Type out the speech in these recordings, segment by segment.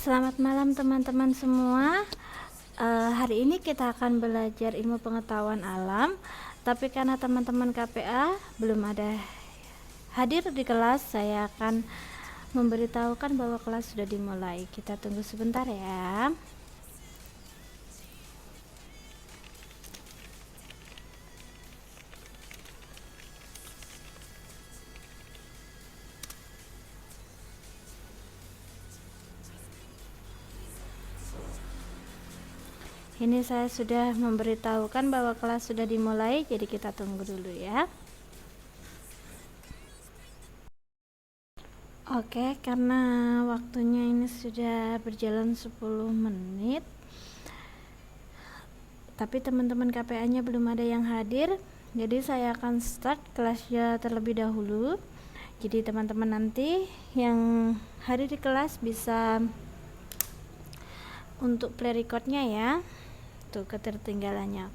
Selamat malam teman-teman semua. Hari ini kita akan belajar ilmu pengetahuan alam, tapi karena teman-teman KPA belum ada hadir di kelas, saya akan memberitahukan bahwa kelas sudah dimulai. Kita tunggu sebentar ya. Ini saya sudah memberitahukan bahwa kelas sudah dimulai, jadi kita tunggu dulu ya. Oke, karena waktunya ini sudah berjalan 10 menit, tapi teman-teman KPA-nya belum ada yang hadir, jadi saya akan start kelasnya terlebih dahulu. Jadi teman-teman nanti yang hadir di kelas bisa untuk play recordnya ya. Tuh ketertinggalannya.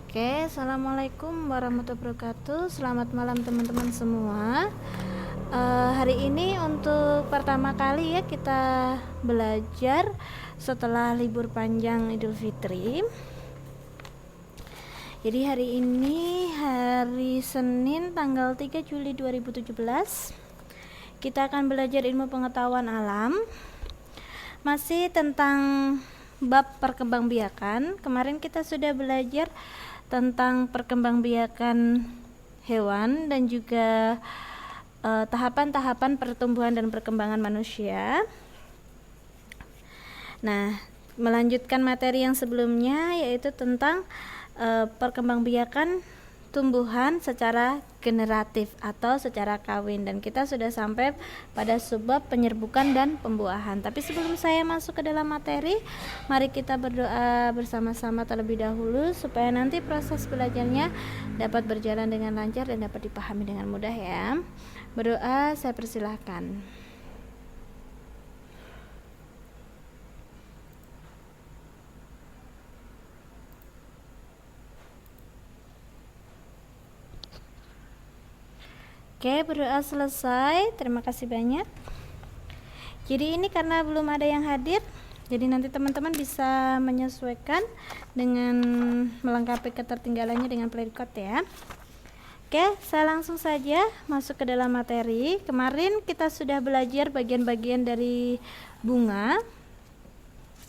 Oke, assalamualaikum warahmatullahi wabarakatuh. Selamat malam teman-teman semua. Hari ini untuk pertama kali ya kita belajar setelah libur panjang Idul Fitri. Jadi hari ini hari Senin tanggal 3 Juli 2017. Kita akan belajar ilmu pengetahuan alam, masih tentang bab perkembangbiakan. Kemarin kita sudah belajar tentang perkembangbiakan hewan dan juga tahapan-tahapan pertumbuhan dan perkembangan manusia. Nah, melanjutkan materi yang sebelumnya yaitu tentang perkembangbiakan tumbuhan secara generatif atau secara kawin, dan kita sudah sampai pada subbab penyerbukan dan pembuahan. Tapi sebelum saya masuk ke dalam materi, mari kita berdoa bersama-sama terlebih dahulu supaya nanti proses belajarnya dapat berjalan dengan lancar dan dapat dipahami dengan mudah ya. Berdoa, saya persilahkan. Oke, berdoa selesai. Terima kasih banyak. Jadi ini karena belum ada yang hadir, jadi nanti teman-teman bisa menyesuaikan dengan melengkapi ketertinggalannya dengan play record ya. Oke, saya langsung saja masuk ke dalam materi. Kemarin kita sudah belajar bagian-bagian dari bunga.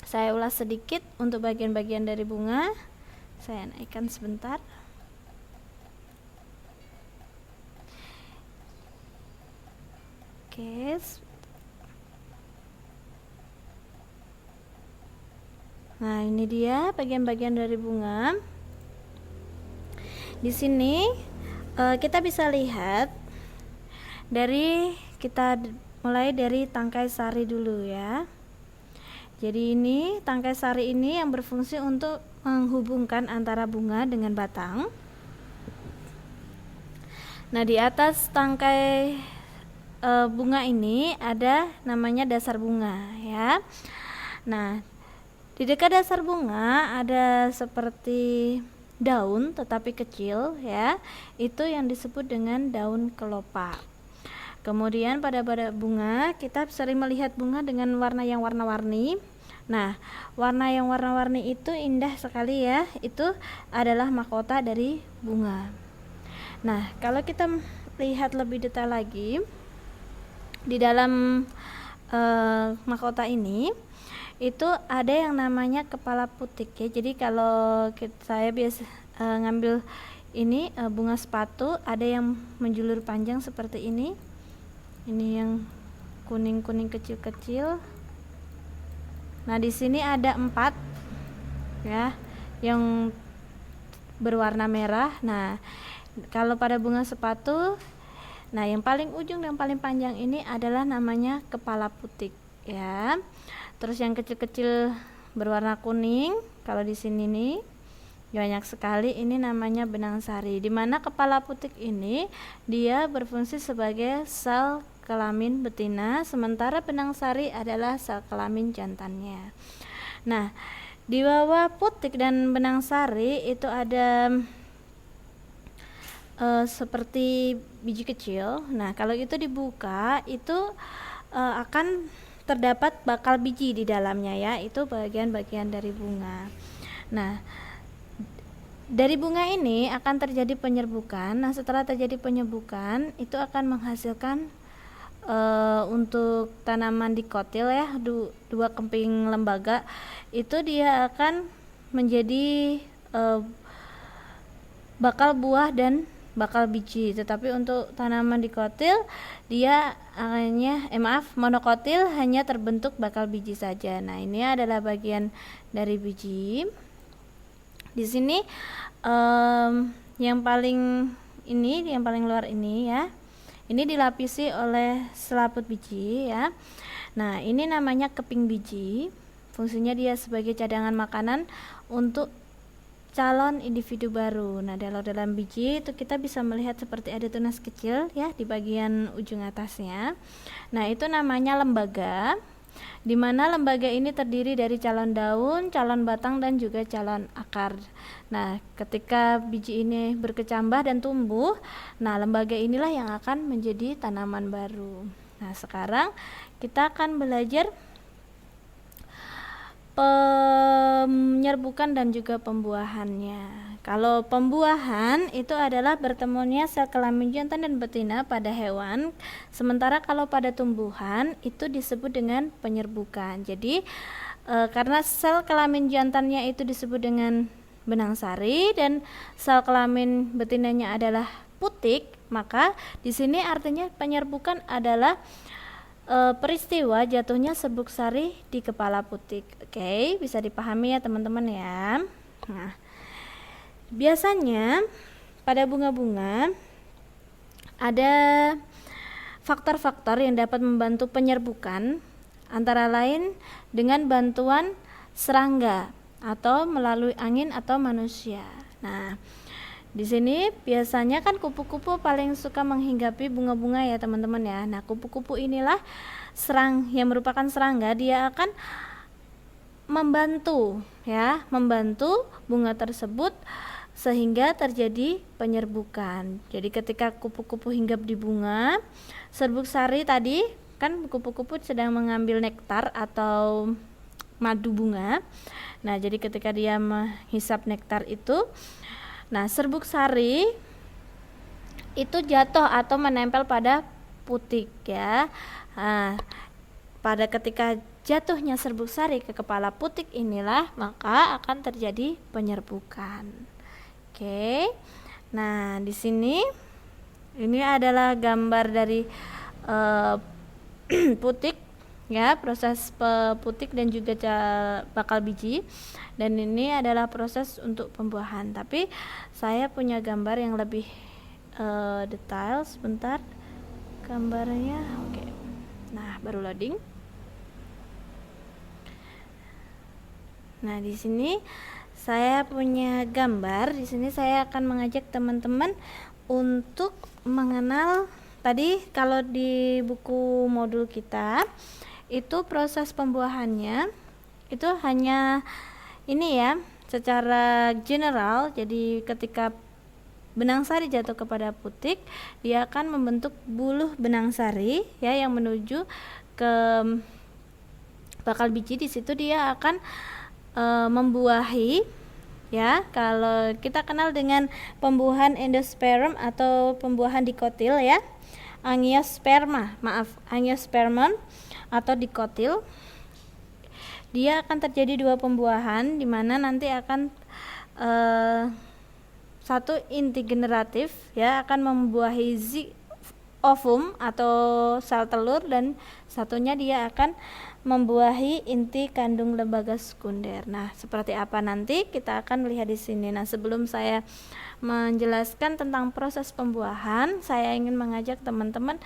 Saya ulas sedikit untuk bagian-bagian dari bunga. Saya naikkan sebentar. Oke. Nah, ini dia bagian-bagian dari bunga. Di sini kita bisa lihat kita mulai dari tangkai sari dulu ya. Jadi ini tangkai sari ini yang berfungsi untuk menghubungkan antara bunga dengan batang. Nah, di atas tangkai bunga ini ada namanya dasar bunga ya. Nah, di dekat dasar bunga ada seperti daun tetapi kecil ya. Itu yang disebut dengan daun kelopak. Kemudian pada bunga kita sering melihat bunga dengan warna yang warna-warni. Nah, warna yang warna-warni itu indah sekali ya. Itu adalah mahkota dari bunga. Nah, kalau kita lihat lebih detail lagi, di dalam mahkota ini itu ada yang namanya kepala putik ya. Jadi kalau saya biasa ngambil ini bunga sepatu, ada yang menjulur panjang seperti ini. Ini yang kuning-kuning kecil-kecil. Nah, di sini ada 4 ya yang berwarna merah. Nah, kalau pada bunga sepatu, nah yang paling ujung dan paling panjang ini adalah namanya kepala putik ya. Terus yang kecil-kecil berwarna kuning, kalau di sini nih banyak sekali, ini namanya benang sari. Di mana kepala putik ini dia berfungsi sebagai sel kelamin betina, sementara benang sari adalah sel kelamin jantannya. Nah, di bawah putik dan benang sari itu ada seperti biji kecil. Nah, kalau itu dibuka itu akan terdapat bakal biji di dalamnya ya. Itu bagian-bagian dari bunga. Nah, dari bunga ini akan terjadi penyerbukan. Nah, setelah terjadi penyerbukan, itu akan menghasilkan untuk tanaman dikotil ya, dua kemping lembaga, itu dia akan menjadi bakal buah dan bakal biji. Tetapi untuk tanaman dikotil dia hanya monokotil, hanya terbentuk bakal biji saja. Nah, ini adalah bagian dari biji. Di sini yang paling luar ini ya, ini dilapisi oleh selaput biji ya. Nah, ini namanya keping biji. Fungsinya dia sebagai cadangan makanan untuk calon individu baru. Nah, dalam biji itu kita bisa melihat seperti ada tunas kecil ya di bagian ujung atasnya. Nah, itu namanya lembaga, di mana lembaga ini terdiri dari calon daun, calon batang, dan juga calon akar. Nah, ketika biji ini berkecambah dan tumbuh, nah lembaga inilah yang akan menjadi tanaman baru. Nah, sekarang kita akan belajar penyerbukan dan juga pembuahannya. Kalau pembuahan itu adalah bertemunya sel kelamin jantan dan betina pada hewan, sementara kalau pada tumbuhan itu disebut dengan penyerbukan. Jadi karena sel kelamin jantannya itu disebut dengan benang sari dan sel kelamin betinanya adalah putik, maka di sini artinya penyerbukan adalah peristiwa jatuhnya serbuk sari di kepala putik. Oke, bisa dipahami ya teman-teman ya. Nah, biasanya pada bunga-bunga ada faktor-faktor yang dapat membantu penyerbukan, antara lain dengan bantuan serangga atau melalui angin atau manusia. Nah, di sini biasanya kan kupu-kupu paling suka menghinggapi bunga-bunga ya teman-teman ya. Nah, kupu-kupu inilah yang merupakan serangga, dia akan membantu bunga tersebut sehingga terjadi penyerbukan. Jadi ketika kupu-kupu hinggap di bunga, serbuk sari tadi kan kupu-kupu sedang mengambil nektar atau madu bunga. Nah, jadi ketika dia menghisap nektar itu, nah serbuk sari itu jatuh atau menempel pada putik ya. Nah, pada ketika jatuhnya serbuk sari ke kepala putik inilah maka akan terjadi penyerbukan. Oke. Nah, di sini ini adalah gambar dari putik ya, proses putik dan juga bakal biji, dan ini adalah proses untuk pembuahan. Tapi saya punya gambar yang lebih detail. Sebentar gambarnya. Oke. Nah, baru loading. Nah, di sini saya punya gambar. Di sini saya akan mengajak teman-teman untuk mengenal tadi kalau di buku modul kita itu proses pembuahannya itu hanya ini ya, secara general. Jadi ketika benang sari jatuh kepada putik, dia akan membentuk buluh benang sari ya yang menuju ke bakal biji. Di situ dia akan membuahi ya. Kalau kita kenal dengan pembuahan endosperm atau pembuahan dikotil ya, angiospermon atau dikotil, dia akan terjadi dua pembuahan di mana nanti akan satu inti generatif ya akan membuahi ovum atau sel telur, dan satunya dia akan membuahi inti kandung lembaga sekunder. Nah, seperti apa nanti kita akan lihat di sini. Nah, sebelum saya menjelaskan tentang proses pembuahan, saya ingin mengajak teman-teman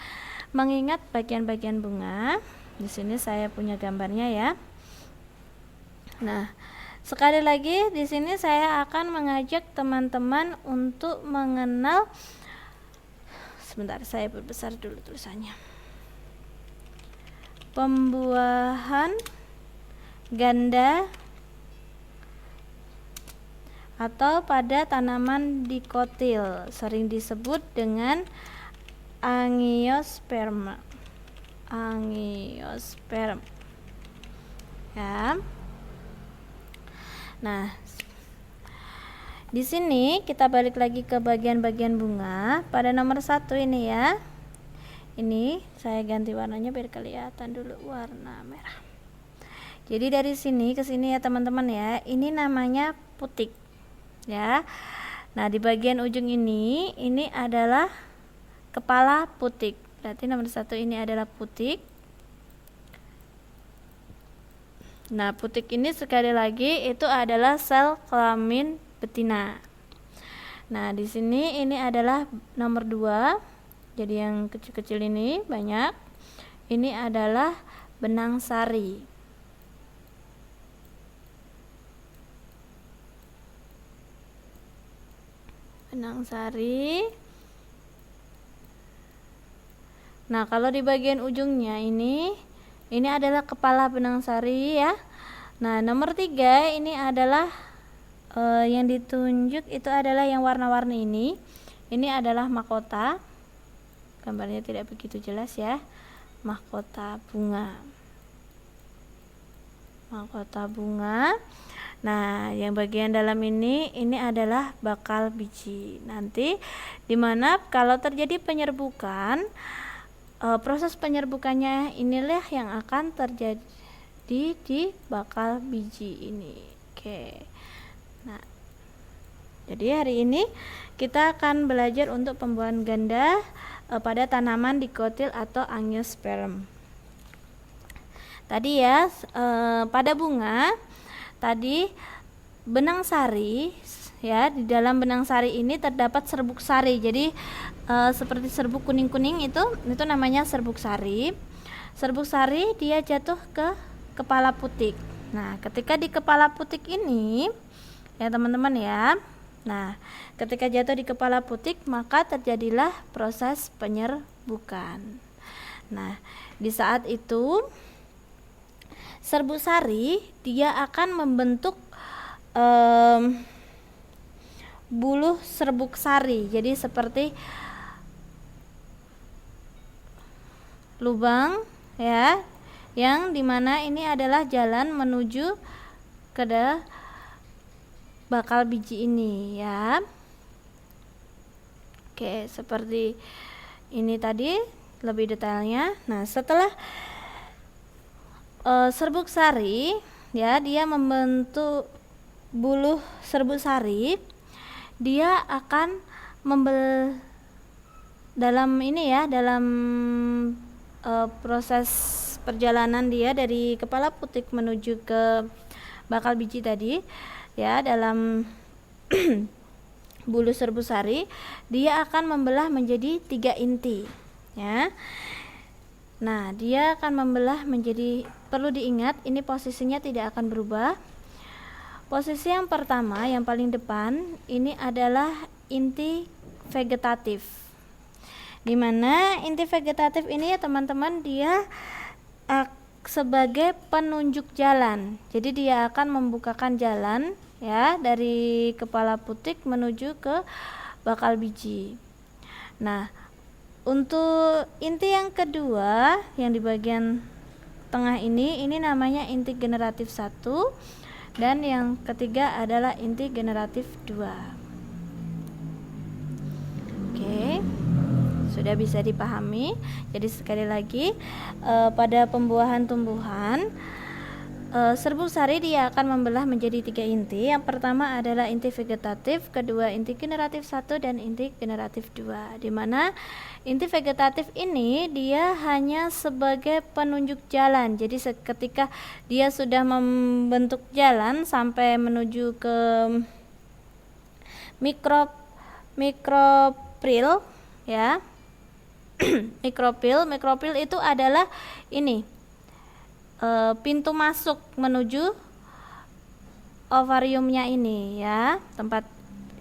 mengingat bagian-bagian bunga. Di sini saya punya gambarnya ya. Nah, sekali lagi di sini saya akan mengajak teman-teman untuk mengenal. Sebentar, saya perbesar dulu tulisannya. Pembuahan ganda atau pada tanaman dikotil, sering disebut dengan angiosperma. Angiosperm. Ya. Nah, di sini kita balik lagi ke bagian-bagian bunga. Pada nomor 1 ini ya. Ini saya ganti warnanya biar kelihatan dulu warna merah. Jadi dari sini ke sini ya teman-teman ya. Ini namanya putik. Ya. Nah, di bagian ujung ini adalah kepala putik. Berarti nomor 1 ini adalah putik. Nah, putik ini sekali lagi itu adalah sel kelamin betina. Nah, di sini ini adalah nomor 2. Jadi yang kecil-kecil ini banyak. Ini adalah benang sari. Benang sari. Nah, kalau di bagian ujungnya ini adalah kepala benang sari ya. Nah, nomor 3 ini adalah yang ditunjuk itu adalah yang warna-warni ini. Ini adalah mahkota. Gambarnya tidak begitu jelas ya. Mahkota bunga. Mahkota bunga. Nah, yang bagian dalam ini adalah bakal biji. Nanti dimana kalau terjadi penyerbukan, proses penyerbukannya inilah yang akan terjadi di bakal biji ini. Oke. Nah, jadi hari ini kita akan belajar untuk pembuahan ganda pada tanaman dikotil atau angiosperm. Tadi ya, pada bunga tadi benang sari ya, di dalam benang sari ini terdapat serbuk sari. Jadi seperti serbuk kuning-kuning itu namanya serbuk sari. Serbuk sari dia jatuh ke kepala putik. Nah, ketika di kepala putik ini ya teman-teman ya. Nah, ketika jatuh di kepala putik maka terjadilah proses penyerbukan. Nah, di saat itu serbuk sari dia akan membentuk buluh serbuk sari. Jadi seperti lubang ya, yang dimana ini adalah jalan menuju ke bakal biji ini ya. Oke, seperti ini tadi lebih detailnya. Nah, setelah serbuk sari ya, dia membentuk buluh serbuk sari, dia akan dalam ini ya, dalam proses perjalanan dia dari kepala putik menuju ke bakal biji tadi ya, dalam buluh serbuk sari dia akan membelah menjadi 3 inti ya. Nah, dia akan membelah menjadi, perlu diingat ini posisinya tidak akan berubah. Posisi yang pertama yang paling depan ini adalah inti vegetatif, dimana inti vegetatif ini ya teman-teman dia sebagai penunjuk jalan. Jadi dia akan membukakan jalan ya dari kepala putik menuju ke bakal biji. Nah, untuk inti yang kedua yang di bagian tengah ini namanya inti generatif 1, dan yang ketiga adalah inti generatif 2. Oke, sudah bisa dipahami. Jadi sekali lagi pada pembuahan tumbuhan serbuk sari dia akan membelah menjadi 3 inti. Yang pertama adalah inti vegetatif, kedua inti generatif 1, dan inti generatif 2. Di mana inti vegetatif ini dia hanya sebagai penunjuk jalan. Jadi ketika dia sudah membentuk jalan sampai menuju ke mikropril ya. Mikropil itu adalah ini pintu masuk menuju ovariumnya ini ya, tempat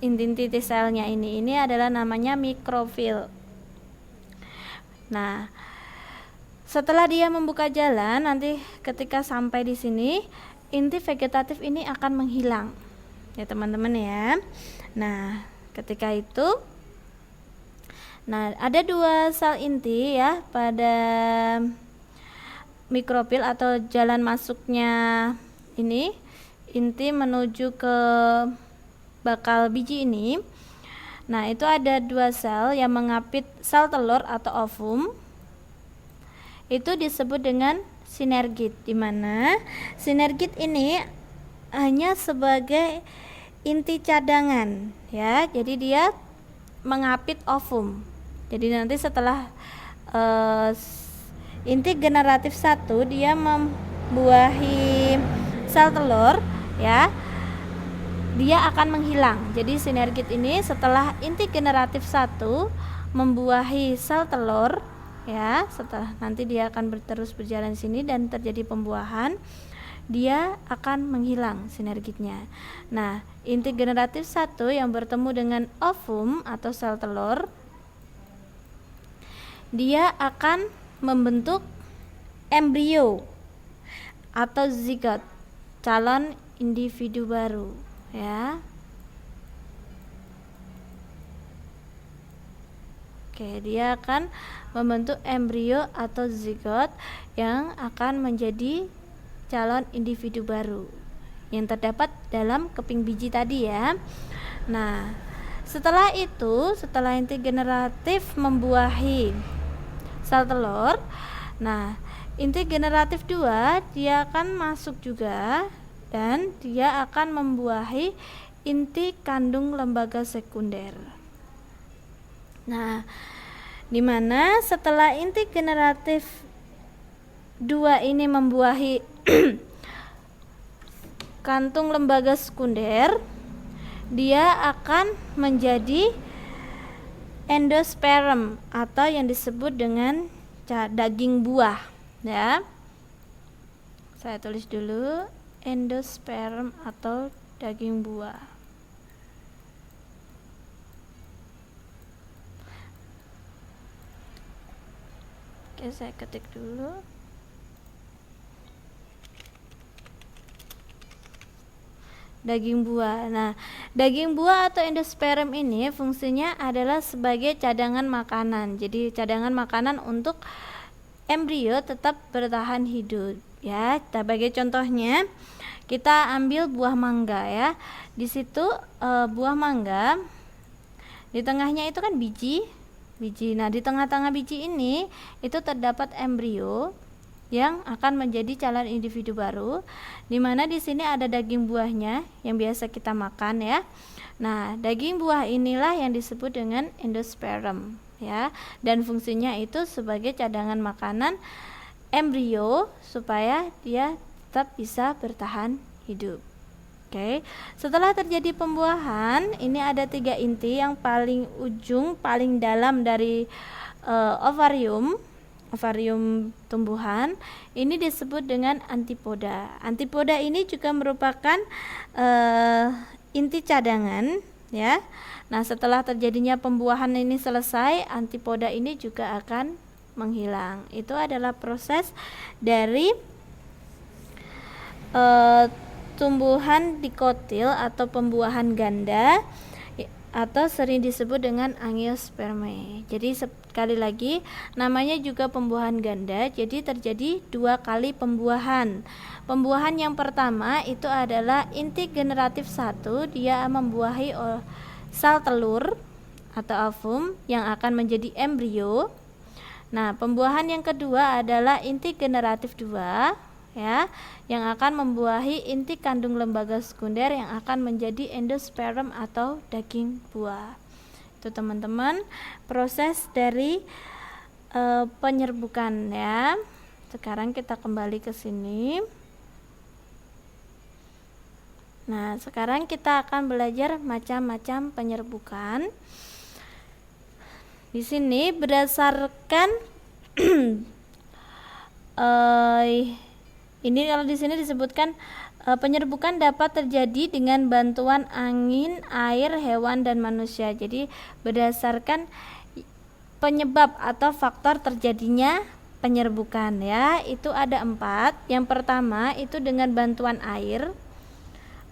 inti selnya ini adalah namanya mikrofil. Nah, setelah dia membuka jalan, nanti ketika sampai di sini inti vegetatif ini akan menghilang ya teman-teman ya. Nah, ketika itu ada dua sel inti ya pada mikrofil atau jalan masuknya ini inti menuju ke bakal biji ini. Nah, itu ada dua sel yang mengapit sel telur atau ovum. Itu disebut dengan sinergit, di mana sinergit ini hanya sebagai inti cadangan ya. Jadi dia mengapit ovum. Jadi nanti setelah inti generatif 1 dia membuahi sel telur ya, dia akan menghilang. Jadi sinergit ini setelah inti generatif 1 membuahi sel telur ya, setelah nanti dia akan terus berjalan sini dan terjadi pembuahan, dia akan menghilang sinergitnya. Nah, inti generatif 1 yang bertemu dengan ovum atau sel telur, dia akan membentuk embrio atau zigot, calon individu baru ya. Oke, dia akan membentuk embrio atau zigot yang akan menjadi calon individu baru yang terdapat dalam keping biji tadi ya. Nah, setelah itu, setelah inti generatif membuahi sel telur, nah inti generatif 2 dia akan masuk juga dan dia akan membuahi inti kandung lembaga sekunder. Nah, dimana setelah inti generatif 2 ini membuahi kantung lembaga sekunder, dia akan menjadi endosperm atau yang disebut dengan daging buah ya. Saya tulis dulu, endosperm atau daging buah. Oke, saya ketik dulu. Daging buah. Nah, daging buah atau endosperm ini fungsinya adalah sebagai cadangan makanan. Jadi cadangan makanan untuk embrio tetap bertahan hidup ya. Sebagai contohnya, kita ambil buah mangga ya. Di situ buah mangga, di tengahnya itu kan biji. Nah, di tengah-tengah biji ini itu terdapat embrio yang akan menjadi calon individu baru, di mana di sini ada daging buahnya yang biasa kita makan ya. Nah, daging buah inilah yang disebut dengan endosperm ya, dan fungsinya itu sebagai cadangan makanan embrio supaya dia tetap bisa bertahan hidup. Oke, setelah terjadi pembuahan, ini ada 3 inti yang paling ujung, paling dalam dari ovarium tumbuhan ini disebut dengan antipoda. Antipoda ini juga merupakan inti cadangan ya. Nah, setelah terjadinya pembuahan ini selesai, antipoda ini juga akan menghilang. Itu adalah proses dari tumbuhan dikotil atau pembuahan ganda atau sering disebut dengan angiospermae. Jadi sekali lagi namanya juga pembuahan ganda. Jadi terjadi 2 kali pembuahan. Pembuahan yang pertama itu adalah inti generatif 1, dia membuahi sel telur atau ovum yang akan menjadi embrio. Nah, pembuahan yang kedua adalah inti generatif 2 ya, yang akan membuahi inti kandung lembaga sekunder yang akan menjadi endosperm atau daging buah. Itu teman-teman proses dari penyerbukan ya. Sekarang kita kembali ke sini. Nah, sekarang kita akan belajar macam-macam penyerbukan. Di sini berdasarkan ini kalau di sini disebutkan penyerbukan dapat terjadi dengan bantuan angin, air, hewan, dan manusia. Jadi berdasarkan penyebab atau faktor terjadinya penyerbukan ya, itu ada 4. Yang pertama itu dengan bantuan air.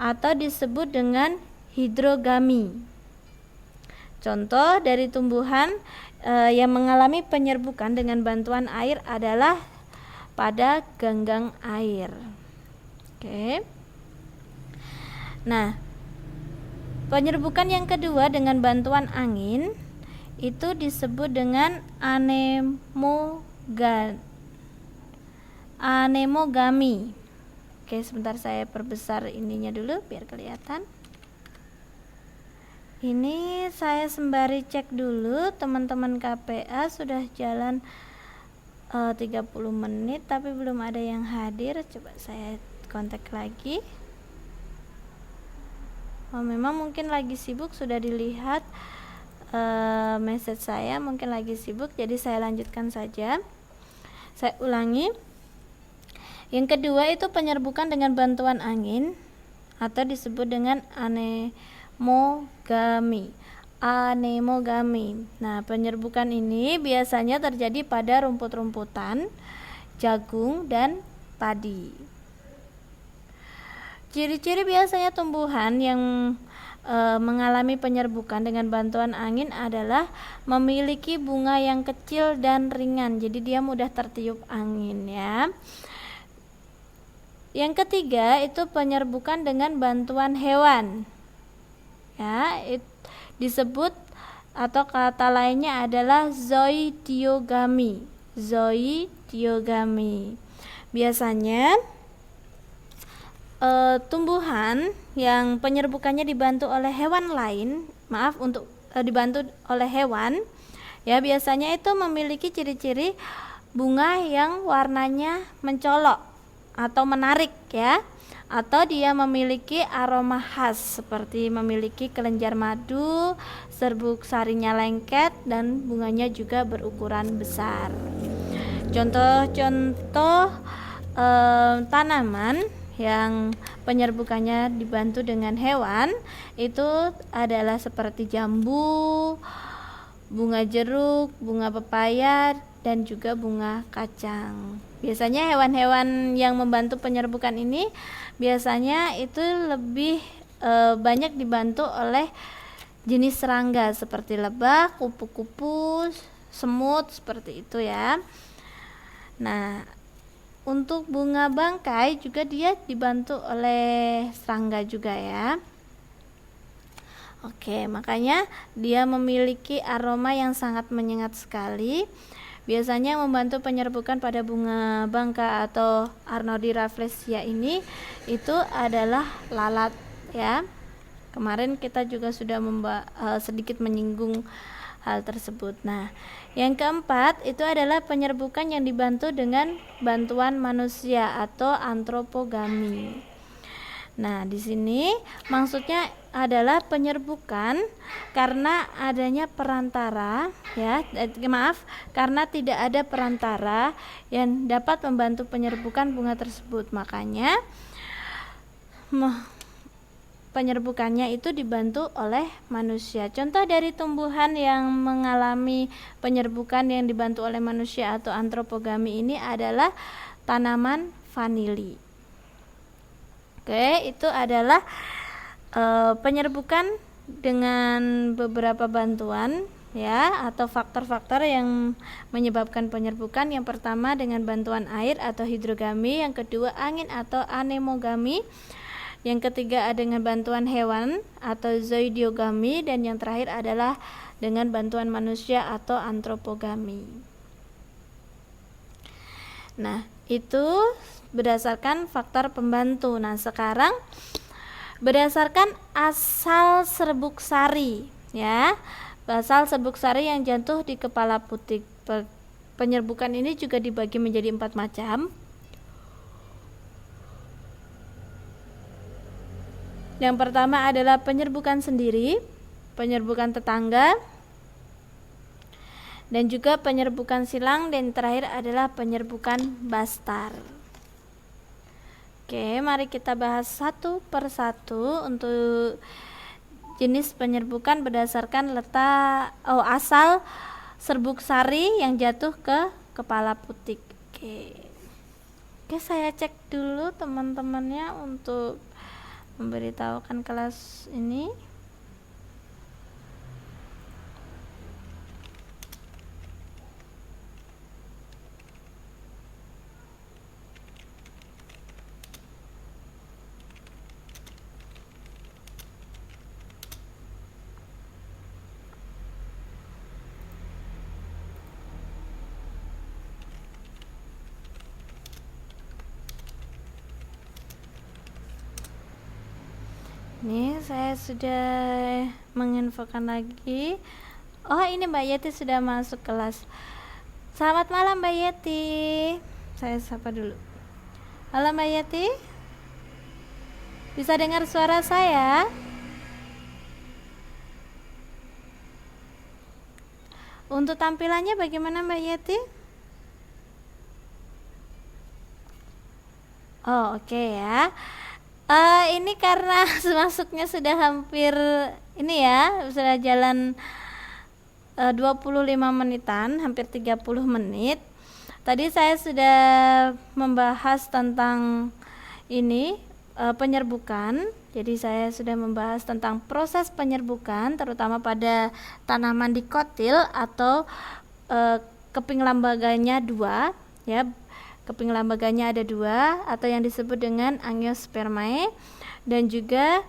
atau disebut dengan hidrogami. Contoh dari tumbuhan yang mengalami penyerbukan dengan bantuan air adalah pada ganggang air. Oke. Nah, penyerbukan yang kedua dengan bantuan angin itu disebut dengan anemogami. Oke, sebentar saya perbesar ininya dulu biar kelihatan. Ini saya sembari cek dulu, teman-teman KPA sudah jalan 30 menit tapi belum ada yang hadir. Coba saya kontak lagi. Oh, memang mungkin lagi sibuk, sudah dilihat message saya, mungkin lagi sibuk, jadi saya lanjutkan saja. Saya ulangi. Yang kedua itu penyerbukan dengan bantuan angin atau disebut dengan anemogami. Nah, penyerbukan ini biasanya terjadi pada rumput-rumputan, jagung, dan padi. Ciri-ciri biasanya tumbuhan yang mengalami penyerbukan dengan bantuan angin adalah memiliki bunga yang kecil dan ringan, jadi dia mudah tertiup angin ya. Yang ketiga itu penyerbukan dengan bantuan hewan ya, disebut atau kata lainnya adalah zoidiogami. Biasanya tumbuhan yang penyerbukannya dibantu oleh hewan lain, dibantu oleh hewan ya, biasanya itu memiliki ciri-ciri bunga yang warnanya mencolok atau menarik ya, atau dia memiliki aroma khas seperti memiliki kelenjar madu, serbuk sarinya lengket, dan bunganya juga berukuran besar. Contoh-contoh tanaman yang penyerbukannya dibantu dengan hewan itu adalah seperti jambu, bunga jeruk, bunga pepaya, dan juga bunga kacang. Biasanya hewan-hewan yang membantu penyerbukan ini biasanya itu lebih banyak dibantu oleh jenis serangga seperti lebah, kupu-kupu, semut, seperti itu ya. Nah, untuk bunga bangkai juga dia dibantu oleh serangga juga ya. Oke, makanya dia memiliki aroma yang sangat menyengat sekali. Biasanya membantu penyerbukan pada bunga bangka atau Arnoldi rafflesia ini itu adalah lalat ya. Kemarin kita juga sudah sedikit menyinggung hal tersebut. Nah, yang keempat itu adalah penyerbukan yang dibantu dengan bantuan manusia atau antropogami. Nah, di sini maksudnya adalah penyerbukan karena adanya perantara ya, karena tidak ada perantara yang dapat membantu penyerbukan bunga tersebut. Makanya penyerbukannya itu dibantu oleh manusia. Contoh dari tumbuhan yang mengalami penyerbukan yang dibantu oleh manusia atau antropogami ini adalah tanaman vanili. Oke, itu adalah penyerbukan dengan beberapa bantuan ya, atau faktor-faktor yang menyebabkan penyerbukan. Yang pertama dengan bantuan air atau hidrogami, yang kedua angin atau anemogami, yang ketiga dengan bantuan hewan atau zoidiogami, dan yang terakhir adalah dengan bantuan manusia atau antropogami. Nah, itu berdasarkan faktor pembantu. Nah, sekarang berdasarkan asal serbuk sari ya, asal serbuk sari yang jatuh di kepala putik. Penyerbukan ini juga dibagi menjadi 4 macam. Yang pertama adalah penyerbukan sendiri, penyerbukan tetangga, dan juga penyerbukan silang, dan terakhir adalah penyerbukan bastar. Oke, mari kita bahas satu persatu untuk jenis penyerbukan berdasarkan asal serbuk sari yang jatuh ke kepala putik. Oke, saya cek dulu teman-temannya untuk memberitahukan kelas ini. Ini saya sudah menginfokan lagi. Oh, ini Mbak Yeti sudah masuk kelas. Selamat malam Mbak Yeti. Saya sapa dulu. Halo Mbak Yeti. Bisa dengar suara saya? Untuk tampilannya bagaimana Mbak Yeti? Oh, oke ya. Ini karena masuknya sudah hampir ini ya, sudah jalan 25 menitan, hampir 30 menit. Tadi saya sudah membahas tentang ini penyerbukan. Jadi saya sudah membahas tentang proses penyerbukan terutama pada tanaman dikotil atau keping lambaganya 2 ya. Keping lambaganya ada 2 atau yang disebut dengan angiospermae, dan juga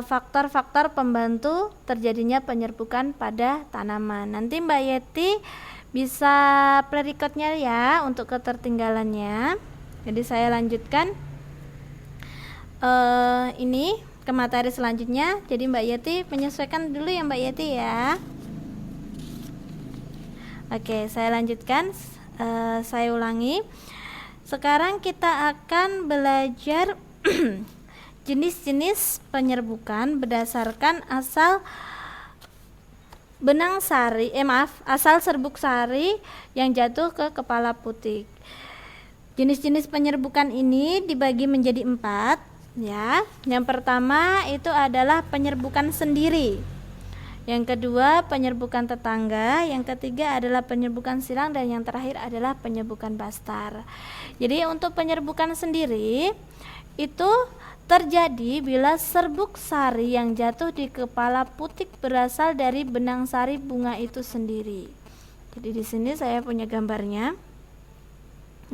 faktor-faktor pembantu terjadinya penyerbukan pada tanaman. Nanti Mbak Yeti bisa play recordnya ya untuk ketertinggalannya. Jadi saya lanjutkan ini ke materi selanjutnya. Jadi Mbak Yeti menyesuaikan dulu ya Mbak Yeti ya. Oke, saya lanjutkan. Saya ulangi. Sekarang kita akan belajar jenis-jenis penyerbukan berdasarkan asal benang sari, asal serbuk sari yang jatuh ke kepala putik. Jenis-jenis penyerbukan ini dibagi menjadi 4 ya. Yang pertama itu adalah penyerbukan sendiri. Yang kedua penyerbukan tetangga, yang ketiga adalah penyerbukan silang, dan yang terakhir adalah penyerbukan bastar. Jadi untuk penyerbukan sendiri itu terjadi bila serbuk sari yang jatuh di kepala putik berasal dari benang sari bunga itu sendiri. Jadi di sini saya punya gambarnya.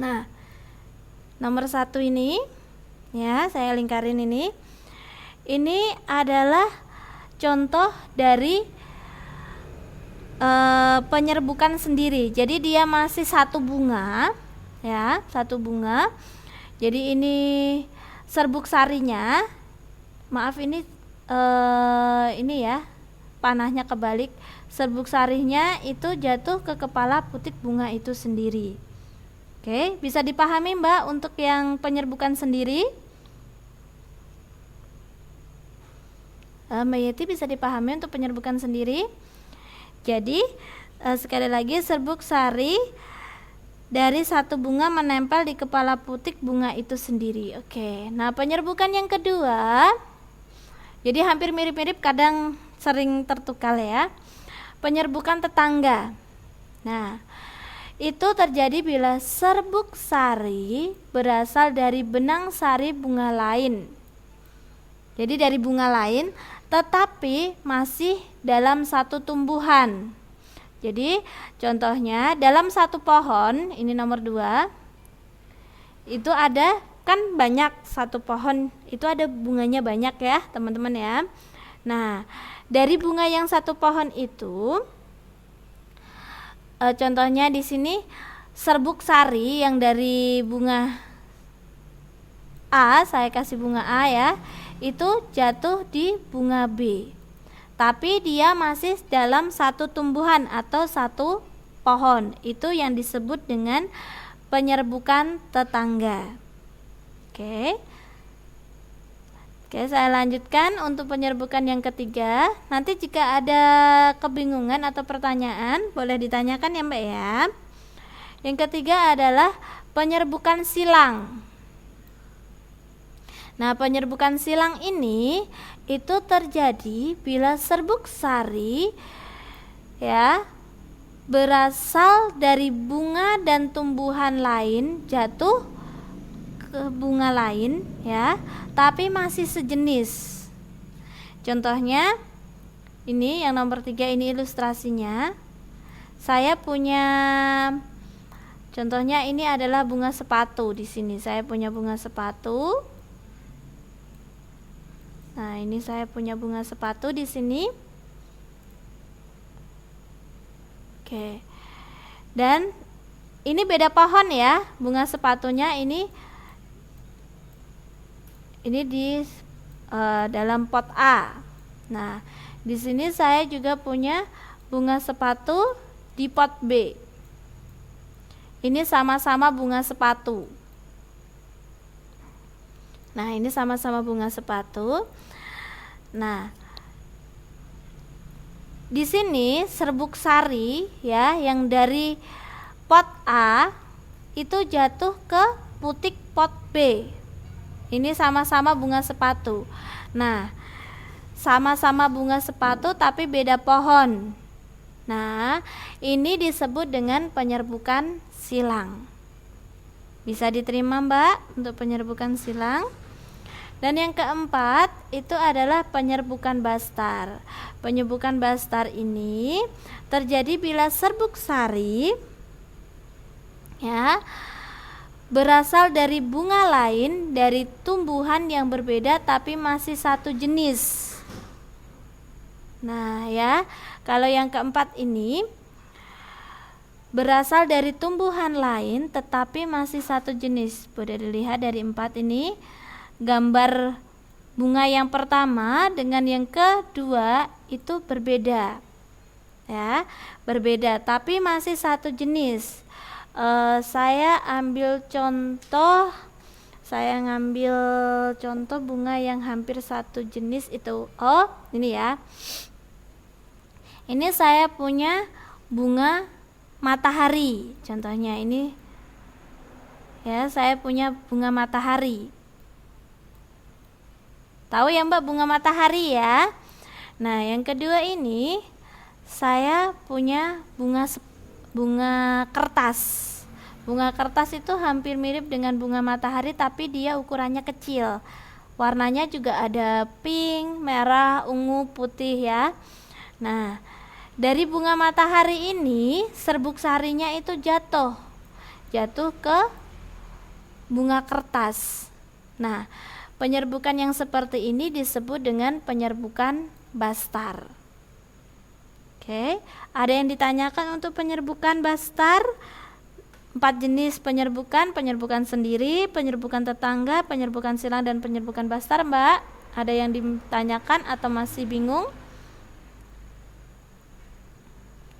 Nah, nomor 1 ini ya, saya lingkarin ini. Ini adalah contoh dari penyerbukan sendiri. Jadi dia masih satu bunga ya, satu bunga. Jadi ini serbuk sarinya, maaf ini ya panahnya kebalik. Serbuk sarinya itu jatuh ke kepala putik bunga itu sendiri. Oke, bisa dipahami Mbak untuk yang penyerbukan sendiri? Mbak Yeti bisa dipahami untuk penyerbukan sendiri. Jadi sekali lagi, serbuk sari dari satu bunga menempel di kepala putik bunga itu sendiri. Oke, nah penyerbukan yang kedua, jadi hampir mirip-mirip, kadang sering tertukar ya. Penyerbukan tetangga. Nah, itu terjadi bila serbuk sari berasal dari benang sari bunga lain. Jadi dari bunga lain tetapi masih dalam satu tumbuhan. Jadi contohnya dalam satu pohon, ini nomor 2, itu ada kan banyak, satu pohon itu ada bunganya banyak ya teman-teman ya. Nah dari bunga yang satu pohon itu contohnya di sini serbuk sari yang dari bunga A, saya kasih bunga A ya, itu jatuh di bunga B, tapi dia masih dalam satu tumbuhan atau satu pohon. Itu yang disebut dengan penyerbukan tetangga. Oke, saya lanjutkan untuk penyerbukan yang ketiga. Nanti jika ada kebingungan atau pertanyaan boleh ditanyakan ya Mbak ya. Yang ketiga adalah penyerbukan silang. Nah, penyerbukan silang ini itu terjadi bila serbuk sari ya berasal dari bunga dan tumbuhan lain jatuh bunga lain ya, tapi masih sejenis. Contohnya ini yang nomor 3, ini ilustrasinya. Saya punya, contohnya ini adalah bunga sepatu. Di sini saya punya bunga sepatu. Nah, ini saya punya bunga sepatu di sini. Oke. Dan ini beda pohon ya, bunga sepatunya ini di dalam pot A. Nah, di sini saya juga punya bunga sepatu di pot B. Ini sama-sama bunga sepatu. Nah, ini sama-sama bunga sepatu. Nah, di sini serbuk sari ya, yang dari pot A itu jatuh ke putik pot B. Ini sama-sama bunga sepatu. Nah, sama-sama bunga sepatu tapi beda pohon. Nah, ini disebut dengan penyerbukan silang. Bisa diterima, Mbak, untuk penyerbukan silang? Dan yang keempat itu adalah penyerbukan bastar. Penyerbukan bastar ini terjadi bila serbuk sari ya berasal dari bunga lain dari tumbuhan yang berbeda tapi masih satu jenis. Nah ya, kalau yang keempat ini berasal dari tumbuhan lain tetapi masih satu jenis. Boleh dilihat dari 4 ini, gambar bunga yang pertama dengan yang kedua itu berbeda ya, berbeda tapi masih satu jenis. Saya ngambil contoh bunga yang hampir satu jenis itu. Oh, ini ya. Ini saya punya bunga matahari. Contohnya ini ya, saya punya bunga matahari. Tahu ya, Mbak, bunga matahari ya. Nah, yang kedua ini saya punya bunga kertas. Bunga kertas itu hampir mirip dengan bunga matahari tapi dia ukurannya kecil. Warnanya juga ada pink, merah, ungu, putih ya. Nah, dari bunga matahari ini serbuk sarinya itu jatuh ke bunga kertas. Nah, penyerbukan yang seperti ini disebut dengan penyerbukan bastar. Oke, ada yang ditanyakan untuk penyerbukan bastar? 4 jenis penyerbukan: penyerbukan sendiri, penyerbukan tetangga, penyerbukan silang, dan penyerbukan bastar, Mbak. Ada yang ditanyakan atau masih bingung?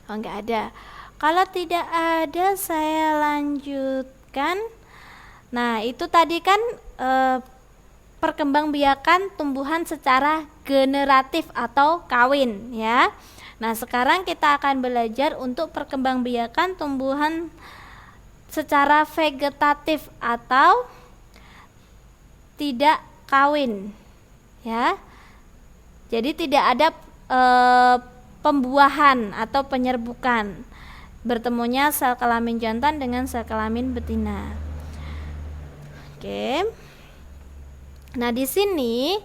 Oh, enggak ada. Kalau tidak ada, saya lanjutkan. Nah, itu tadi kan perkembangbiakan tumbuhan secara generatif atau kawin ya. Nah, sekarang kita akan belajar untuk perkembangbiakan tumbuhan secara vegetatif atau tidak kawin ya. Jadi tidak ada pembuahan atau penyerbukan, bertemunya sel kelamin jantan dengan sel kelamin betina. Oke. Nah, di sini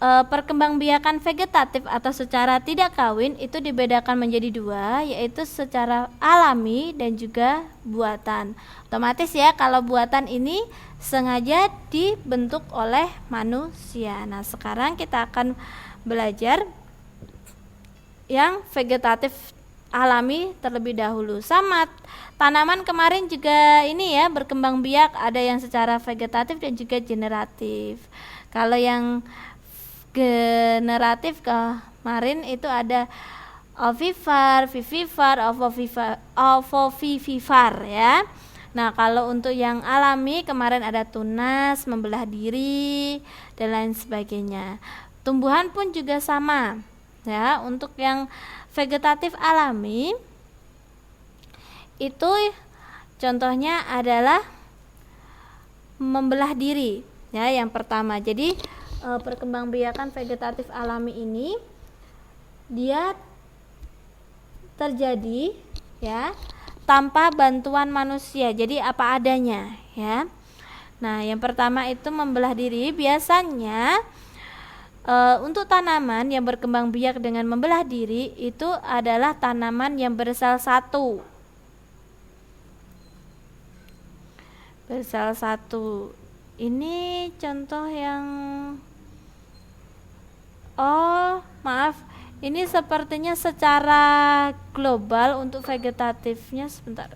perkembangbiakan vegetatif atau secara tidak kawin itu dibedakan menjadi 2, yaitu secara alami dan juga buatan. Otomatis ya, kalau buatan ini sengaja dibentuk oleh manusia. Nah, sekarang kita akan belajar yang vegetatif alami terlebih dahulu. Sama tanaman kemarin juga ini ya, berkembang biak, ada yang secara vegetatif dan juga generatif. Kalau yang generatif kemarin itu ada ovivar, vivivar, ovovivivar ya. Nah, kalau untuk yang alami kemarin ada tunas, membelah diri, dan lain sebagainya. Tumbuhan pun juga sama ya. Untuk yang vegetatif alami itu contohnya adalah membelah diri ya, yang pertama. Jadi perkembangbiakan vegetatif alami ini dia terjadi ya tanpa bantuan manusia, jadi apa adanya ya. Nah, yang pertama itu membelah diri. Biasanya untuk tanaman yang berkembang biak dengan membelah diri itu adalah tanaman yang bersel satu. Bersel satu. Ini contoh yang maaf. Ini sepertinya secara global untuk vegetatifnya. Sebentar,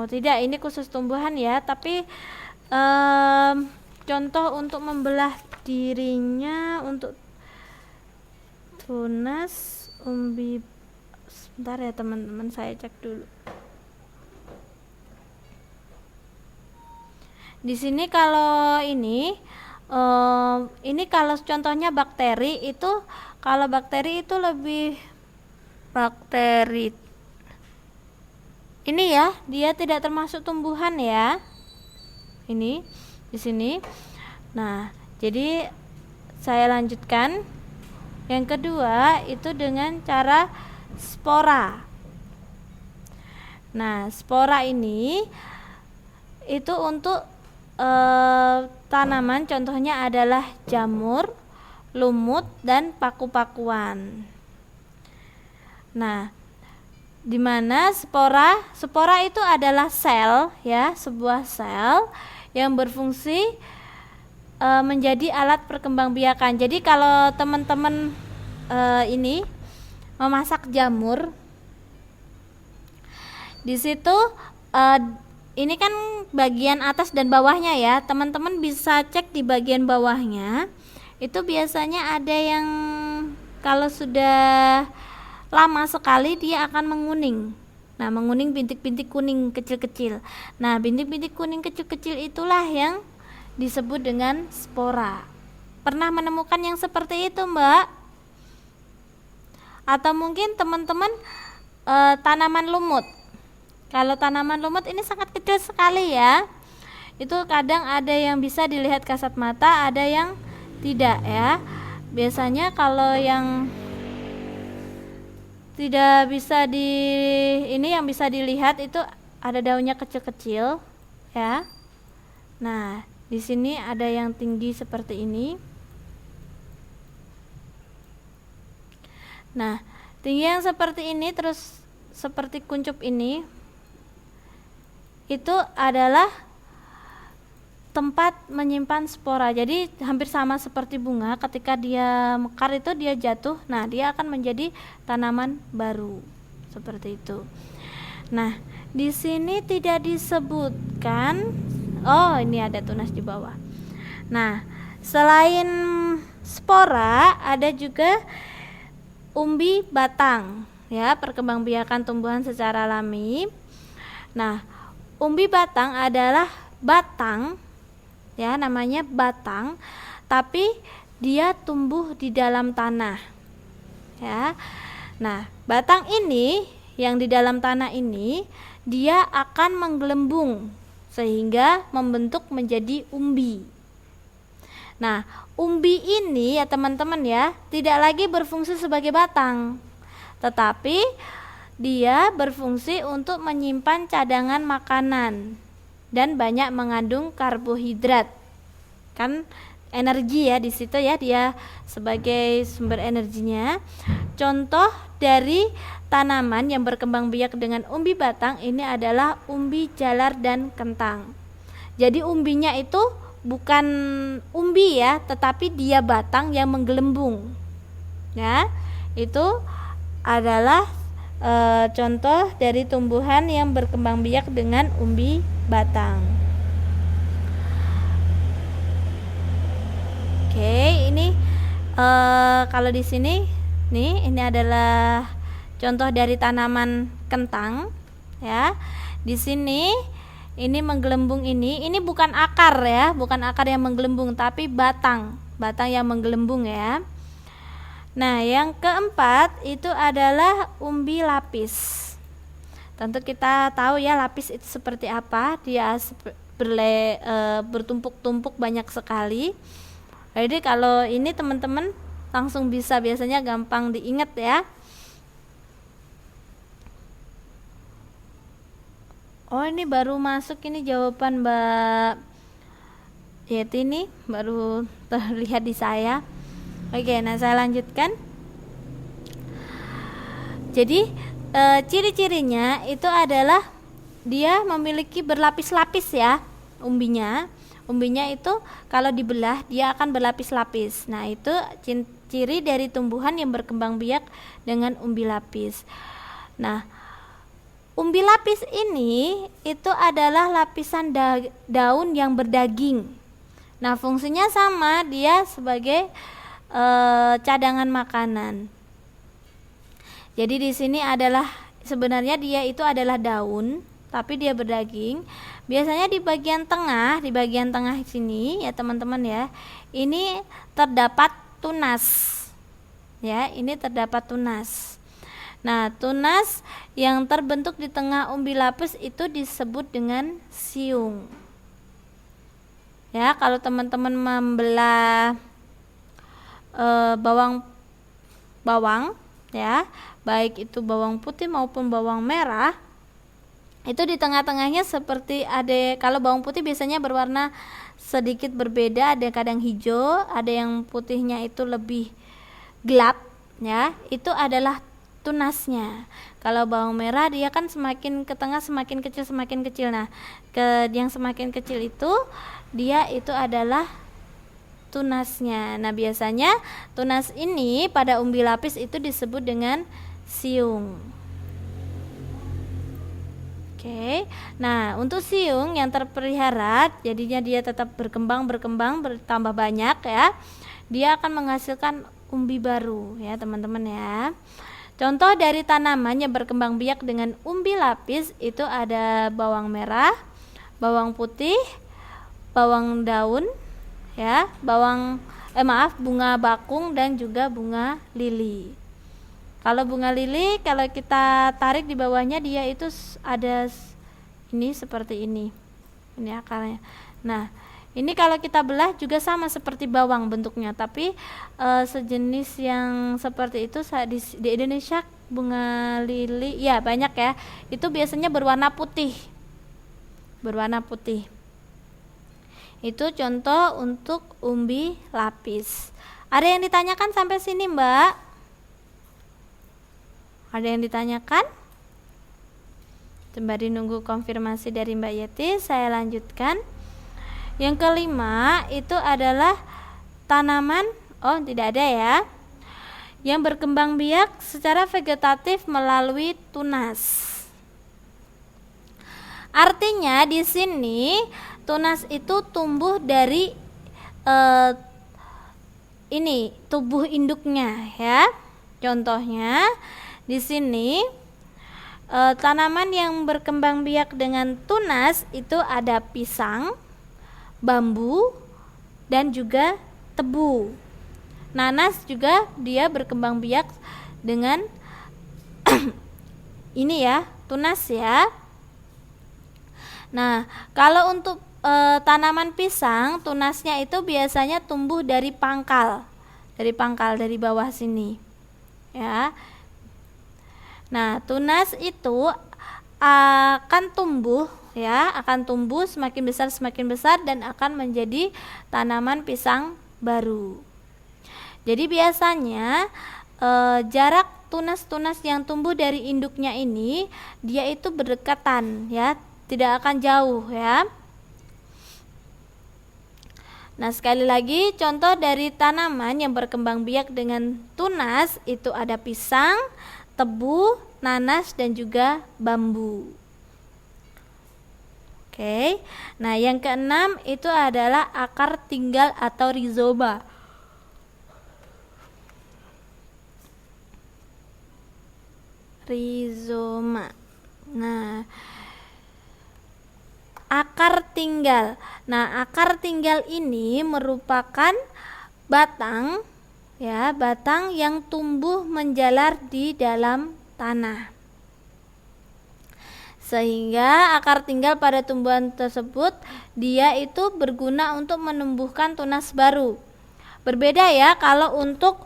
tidak, ini khusus tumbuhan ya, tapi contoh untuk membelah dirinya untuk tunas umbi. Sebentar ya teman-teman, saya cek dulu. Di sini kalau ini kalau contohnya bakteri itu, kalau bakteri itu lebih bakteri ini ya, dia tidak termasuk tumbuhan ya. Ini di sini. Nah, jadi saya lanjutkan. Yang kedua itu dengan cara spora. Nah, spora ini itu untuk tanaman, contohnya adalah jamur, lumut, dan paku-pakuan. Nah, di mana spora itu adalah sel ya, sebuah sel yang berfungsi menjadi alat perkembangbiakan. Jadi kalau teman-teman ini memasak jamur, di situ ini kan bagian atas dan bawahnya ya, teman-teman bisa cek di bagian bawahnya. Itu biasanya ada yang kalau sudah lama sekali dia akan menguning. Nah, menguning bintik-bintik kuning kecil-kecil. Nah, bintik-bintik kuning kecil-kecil itulah yang disebut dengan spora. Pernah menemukan yang seperti itu, Mbak? Atau mungkin teman-teman tanaman lumut. Kalau tanaman lumut ini sangat kecil sekali ya. Itu kadang ada yang bisa dilihat kasat mata, ada yang tidak ya. Biasanya kalau yang tidak bisa yang bisa dilihat itu ada daunnya kecil-kecil ya. Nah, di sini ada yang tinggi seperti ini. Nah, tinggi yang seperti ini terus seperti kuncup ini, itu adalah tempat menyimpan spora. Jadi hampir sama seperti bunga, ketika dia mekar itu dia jatuh, nah dia akan menjadi tanaman baru seperti itu. Nah, di sini tidak disebutkan. Oh, ini ada tunas di bawah. Nah, selain spora ada juga umbi batang ya, perkembangbiakan tumbuhan secara alami. Nah, umbi batang adalah batang ya, namanya batang, tapi dia tumbuh di dalam tanah ya. Nah, batang ini yang di dalam tanah ini dia akan menggelembung sehingga membentuk menjadi umbi. Nah, umbi ini ya teman-teman ya, tidak lagi berfungsi sebagai batang, tetapi dia berfungsi untuk menyimpan cadangan makanan dan banyak mengandung karbohidrat. Kan energi ya di situ ya, dia sebagai sumber energinya. Contoh dari tanaman yang berkembang biak dengan umbi batang ini adalah umbi jalar dan kentang. Jadi umbinya itu bukan umbi ya, tetapi dia batang yang menggelembung. Ya, itu adalah contoh dari tumbuhan yang berkembang biak dengan umbi batang. Oke, ini kalau di sini nih, ini adalah contoh dari tanaman kentang ya. Di sini ini menggelembung, ini bukan akar ya, bukan akar yang menggelembung, tapi batang yang menggelembung ya. Nah, yang keempat itu adalah umbi lapis. Tentu kita tahu ya lapis itu seperti apa, dia bertumpuk-tumpuk banyak sekali. Jadi kalau ini teman-teman langsung bisa, biasanya gampang diingat ya. Oh, ini baru masuk ini jawaban Mbak Yeti nih, baru terlihat di saya. Oke, nah saya lanjutkan. Jadi ciri-cirinya itu adalah dia memiliki berlapis-lapis ya umbinya. Umbinya itu kalau dibelah dia akan berlapis-lapis. Nah, itu ciri dari tumbuhan yang berkembang biak dengan umbi lapis. Nah, umbi lapis ini itu adalah lapisan daun yang berdaging. Nah, fungsinya sama, dia sebagai cadangan makanan. Jadi di sini adalah sebenarnya dia itu adalah daun, tapi dia berdaging. Biasanya di bagian tengah sini ya teman-teman ya, ini terdapat tunas. Ya, ini terdapat tunas. Nah, tunas yang terbentuk di tengah umbi lapis itu disebut dengan siung. Ya, kalau teman-teman membelah bawang ya, baik itu bawang putih maupun bawang merah, itu di tengah-tengahnya seperti ada, kalau bawang putih biasanya berwarna sedikit berbeda, ada kadang hijau, ada yang putihnya itu lebih gelap ya, itu adalah tunasnya. Kalau bawang merah dia kan semakin ke tengah semakin kecil. Nah, yang semakin kecil itu dia itu adalah tunasnya. Nah, biasanya tunas ini pada umbi lapis itu disebut dengan siung. Oke. Nah, untuk siung yang terpelihara jadinya dia tetap berkembang bertambah banyak ya. Dia akan menghasilkan umbi baru ya, teman-teman ya. Contoh dari tanaman yang berkembang biak dengan umbi lapis itu ada bawang merah, bawang putih, bawang daun ya, bunga bakung dan juga bunga lili. Kalau bunga lili kalau kita tarik di bawahnya dia itu ada ini seperti ini. Ini akarnya. Nah, ini kalau kita belah juga sama seperti bawang bentuknya, tapi sejenis yang seperti itu di Indonesia bunga lili ya banyak ya. Itu biasanya berwarna putih. Itu contoh untuk umbi lapis. Ada yang ditanyakan sampai sini, Mbak? Ada yang ditanyakan? Sembari nunggu konfirmasi dari Mbak Yeti, saya lanjutkan. Yang kelima itu adalah tanaman, tidak ada ya, yang berkembang biak secara vegetatif melalui tunas. Artinya di sini tunas itu tumbuh dari ini tubuh induknya ya. Contohnya di sini tanaman yang berkembang biak dengan tunas itu ada pisang, bambu, dan juga tebu. Nanas juga dia berkembang biak dengan ini ya, tunas ya. Nah, kalau untuk tanaman pisang, tunasnya itu biasanya tumbuh dari pangkal dari bawah sini. Ya. Nah, tunas itu akan tumbuh semakin besar dan akan menjadi tanaman pisang baru. Jadi biasanya jarak tunas-tunas yang tumbuh dari induknya ini dia itu berdekatan ya, tidak akan jauh ya. Nah, sekali lagi contoh dari tanaman yang berkembang biak dengan tunas itu ada pisang, tebu, nanas dan juga bambu. Oke. Nah, yang keenam itu adalah akar tinggal atau rizoma. Nah, akar tinggal. Nah, akar tinggal ini merupakan batang yang tumbuh menjalar di dalam tanah. Sehingga akar tinggal pada tumbuhan tersebut dia itu berguna untuk menumbuhkan tunas baru. Berbeda ya kalau untuk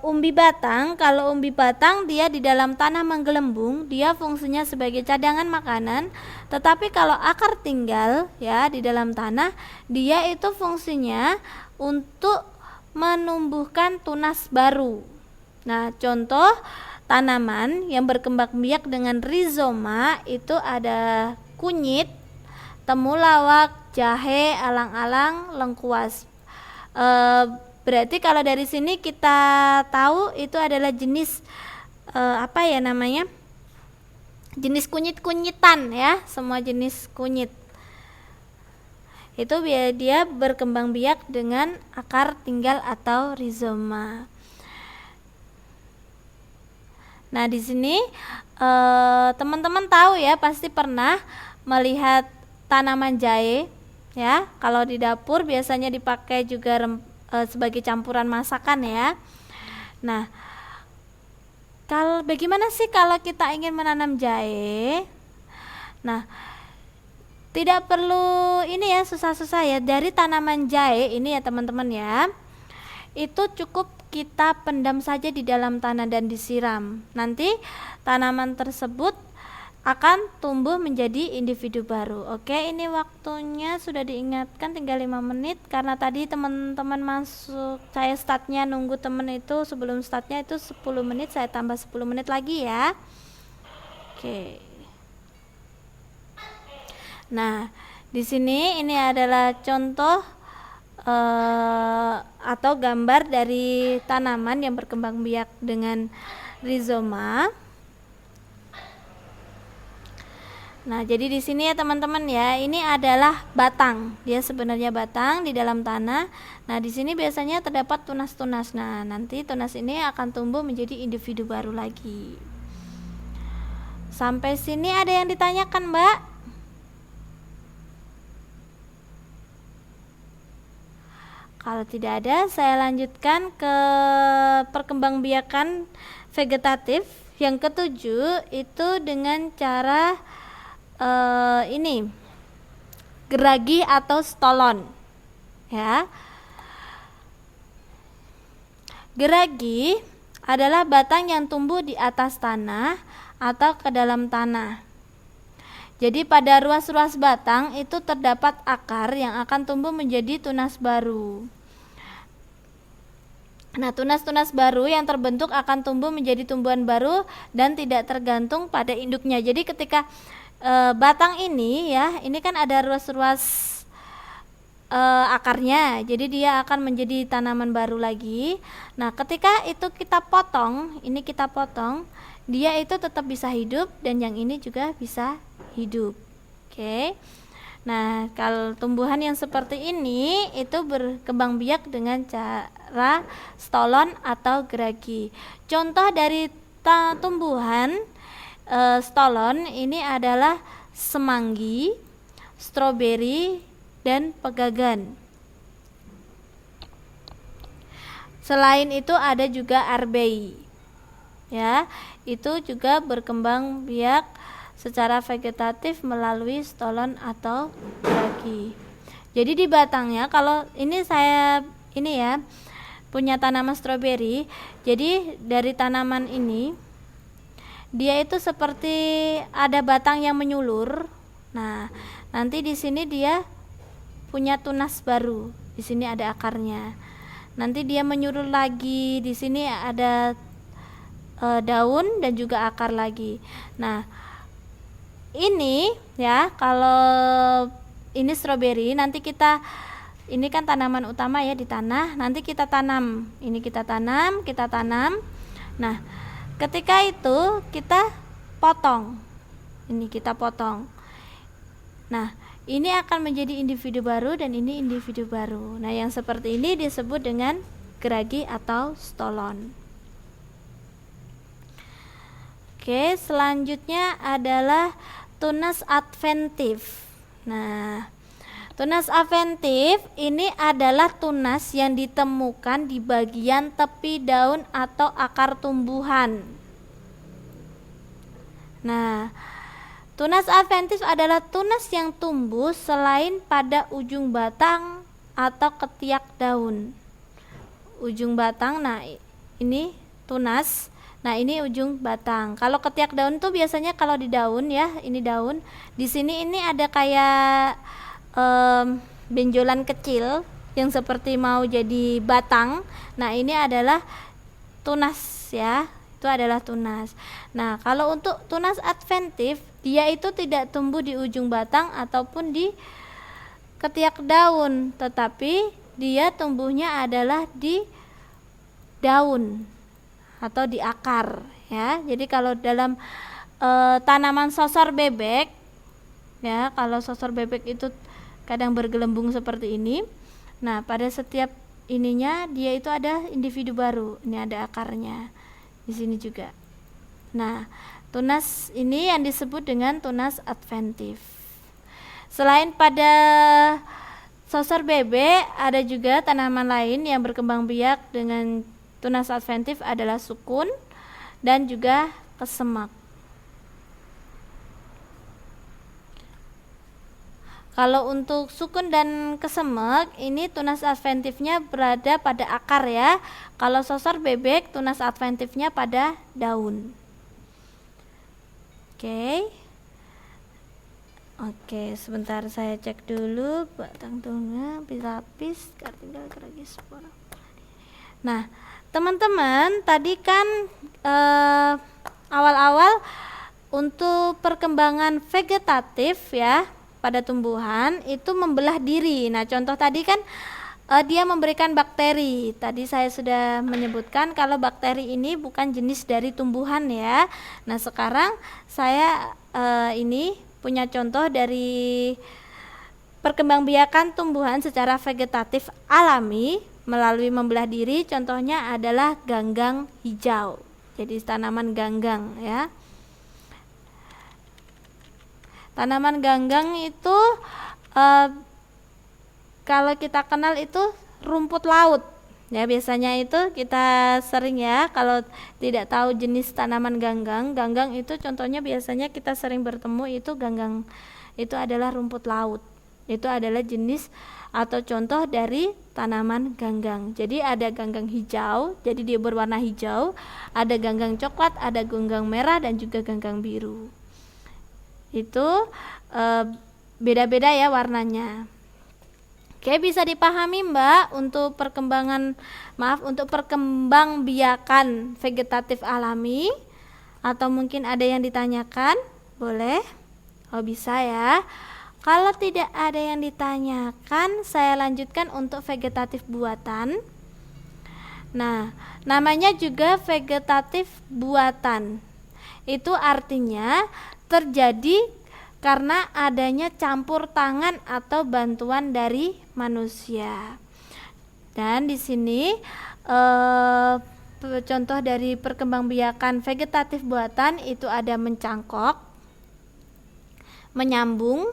Umbi batang, kalau umbi batang dia di dalam tanah menggelembung, dia fungsinya sebagai cadangan makanan. Tetapi kalau akar tinggal ya di dalam tanah, dia itu fungsinya untuk menumbuhkan tunas baru. Nah, contoh tanaman yang berkembang biak dengan rizoma itu ada kunyit, temulawak, jahe, alang-alang, lengkuas. Berarti kalau dari sini kita tahu itu adalah jenis apa ya namanya? Jenis kunyit-kunyitan ya, semua jenis kunyit. Itu biar dia berkembang biak dengan akar tinggal atau rizoma. Nah, di sini teman-teman tahu ya, pasti pernah melihat tanaman jahe ya. Kalau di dapur biasanya dipakai juga sebagai campuran masakan ya. Nah, bagaimana sih kalau kita ingin menanam jahe? Nah, tidak perlu ini ya susah-susah ya. Dari tanaman jahe ini ya teman-teman ya, itu cukup kita pendam saja di dalam tanah dan disiram. Nanti tanaman tersebut akan tumbuh menjadi individu baru. Oke, ini waktunya sudah diingatkan tinggal 5 menit karena tadi teman-teman masuk, saya startnya nunggu teman itu, sebelum startnya itu 10 menit, saya tambah 10 menit lagi ya. Oke. Nah, di sini ini adalah contoh atau gambar dari tanaman yang berkembang biak dengan rizoma. Nah, jadi di sini ya teman-teman ya, ini adalah batang. Dia sebenarnya batang di dalam tanah. Nah, di sini biasanya terdapat tunas-tunas. Nah, nanti tunas ini akan tumbuh menjadi individu baru lagi. Sampai sini ada yang ditanyakan, Mbak? Kalau tidak ada, saya lanjutkan ke perkembangbiakan vegetatif. Yang ketujuh itu dengan cara ini geragi atau stolon ya. Geragi adalah batang yang tumbuh di atas tanah atau ke dalam tanah. Jadi pada ruas-ruas batang itu terdapat akar yang akan tumbuh menjadi tunas baru. Nah, tunas-tunas baru yang terbentuk akan tumbuh menjadi tumbuhan baru dan tidak tergantung pada induknya. Jadi ketika batang ini ya, ini kan ada ruas-ruas akarnya, jadi dia akan menjadi tanaman baru lagi. Nah, ketika itu kita potong, ini kita potong, dia itu tetap bisa hidup dan yang ini juga bisa hidup. Oke. Nah, kalau tumbuhan yang seperti ini itu berkembang biak dengan cara stolon atau geragi. Contoh dari tumbuhan stolon ini adalah semanggi, stroberi, dan pegagan. Selain itu ada juga arbei. Ya, itu juga berkembang biak secara vegetatif melalui stolon atau geragi. Jadi di batangnya, kalau ini saya ini ya punya tanaman stroberi. Jadi dari tanaman ini dia itu seperti ada batang yang menyulur. Nah, nanti di sini dia punya tunas baru. Di sini ada akarnya. Nanti dia menyulur lagi. Di sini ada daun dan juga akar lagi. Nah, ini ya kalau ini stroberi, nanti ini kan tanaman utama ya di tanah. Nanti kita tanam. Ini kita tanam. Nah, ketika itu kita potong. Ini kita potong. Nah, ini akan menjadi individu baru dan ini individu baru. Nah, yang seperti ini disebut dengan geragi atau stolon. Oke, selanjutnya adalah tunas adventif. Nah, tunas adventif ini adalah tunas yang ditemukan di bagian tepi daun atau akar tumbuhan. Nah, tunas adventif adalah tunas yang tumbuh selain pada ujung batang atau ketiak daun. Ujung batang, nah ini tunas. Nah, ini ujung batang. Kalau ketiak daun tuh biasanya kalau di daun ya, ini daun. Di sini ini ada kayak benjolan kecil yang seperti mau jadi batang. Nah, ini adalah tunas ya. Itu adalah tunas. Nah, kalau untuk tunas adventif, dia itu tidak tumbuh di ujung batang ataupun di ketiak daun, tetapi dia tumbuhnya adalah di daun atau di akar ya. Jadi kalau dalam tanaman sosor bebek ya, kalau sosor bebek itu kadang bergelembung seperti ini. Nah, pada setiap ininya dia itu ada individu baru. Ini ada akarnya. Di sini juga. Nah, tunas ini yang disebut dengan tunas adventif. Selain pada sosor bebek, ada juga tanaman lain yang berkembang biak dengan tunas adventif adalah sukun dan juga kesemek. Kalau untuk sukun dan kesemek, ini tunas adventifnya berada pada akar ya. Kalau sosor bebek, tunas adventifnya pada daun. Oke, sebentar saya cek dulu batang tunga, lapis, tinggal lagi spora. Nah, teman-teman, tadi kan awal-awal untuk perkembangan vegetatif ya pada tumbuhan itu membelah diri. Nah, contoh tadi kan dia memberikan bakteri. Tadi saya sudah menyebutkan kalau bakteri ini bukan jenis dari tumbuhan ya. Nah, sekarang saya ini punya contoh dari perkembangbiakan tumbuhan secara vegetatif alami melalui membelah diri. Contohnya adalah ganggang hijau. Jadi tanaman ganggang ya. Tanaman ganggang itu kalau kita kenal itu rumput laut ya, biasanya itu kita sering ya, kalau tidak tahu jenis tanaman ganggang itu contohnya biasanya kita sering bertemu itu ganggang, itu adalah rumput laut. Itu adalah jenis atau contoh dari tanaman ganggang. Jadi ada ganggang hijau, jadi dia berwarna hijau, ada ganggang coklat, ada ganggang merah dan juga ganggang biru. Itu beda-beda ya warnanya. Oke, bisa dipahami Mbak untuk untuk perkembangbiakan vegetatif alami, atau mungkin ada yang ditanyakan? Boleh? Oh, bisa ya. Kalau tidak ada yang ditanyakan, saya lanjutkan untuk vegetatif buatan. Nah, namanya juga vegetatif buatan. Itu artinya terjadi karena adanya campur tangan atau bantuan dari manusia. Dan di sini contoh dari perkembangbiakan vegetatif buatan itu ada mencangkok, menyambung,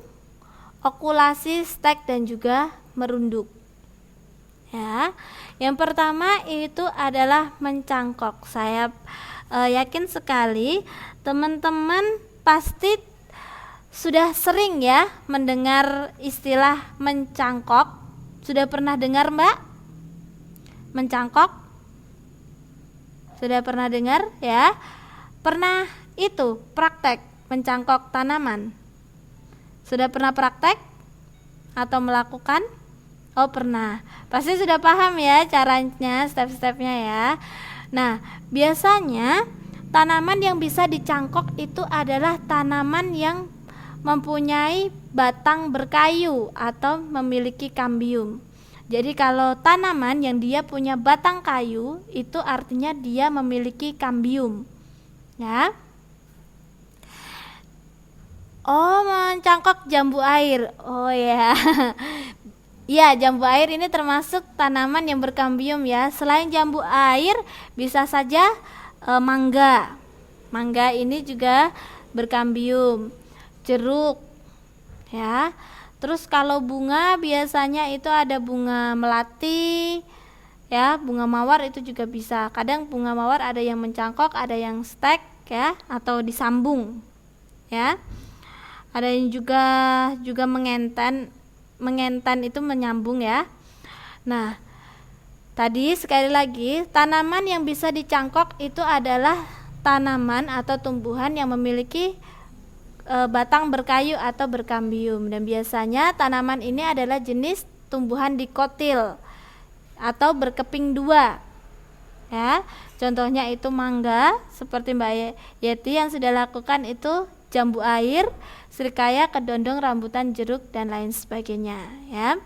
okulasi, stek dan juga merunduk. Ya, yang pertama itu adalah mencangkok. Saya yakin sekali teman-teman pasti sudah sering ya mendengar istilah mencangkok. Sudah pernah dengar Mbak? Mencangkok? Sudah pernah dengar ya? Pernah itu praktek mencangkok tanaman? Sudah pernah praktek atau melakukan? Oh, pernah. Pasti sudah paham ya caranya, step-stepnya ya. Nah, biasanya tanaman yang bisa dicangkok itu adalah tanaman yang mempunyai batang berkayu atau memiliki kambium. Jadi kalau tanaman yang dia punya batang kayu itu artinya dia memiliki kambium. Ya. Oh, mencangkok jambu air. Oh ya. Ya, jambu air ini termasuk tanaman yang berkambium ya. Selain jambu air bisa saja mangga. Mangga ini juga berkambium. Jeruk ya. Terus kalau bunga biasanya itu ada bunga melati ya, bunga mawar itu juga bisa. Kadang bunga mawar ada yang mencangkok, ada yang stek ya atau disambung ya. Ada yang juga mengentan itu menyambung ya. Nah, Tadi sekali lagi, tanaman yang bisa dicangkok itu adalah tanaman atau tumbuhan yang memiliki batang berkayu atau berkambium, dan biasanya tanaman ini adalah jenis tumbuhan dikotil atau berkeping dua. Ya, contohnya itu mangga seperti Mbak Yeti yang sudah lakukan itu, jambu air, srikaya, kedondong, rambutan, jeruk dan lain sebagainya, ya.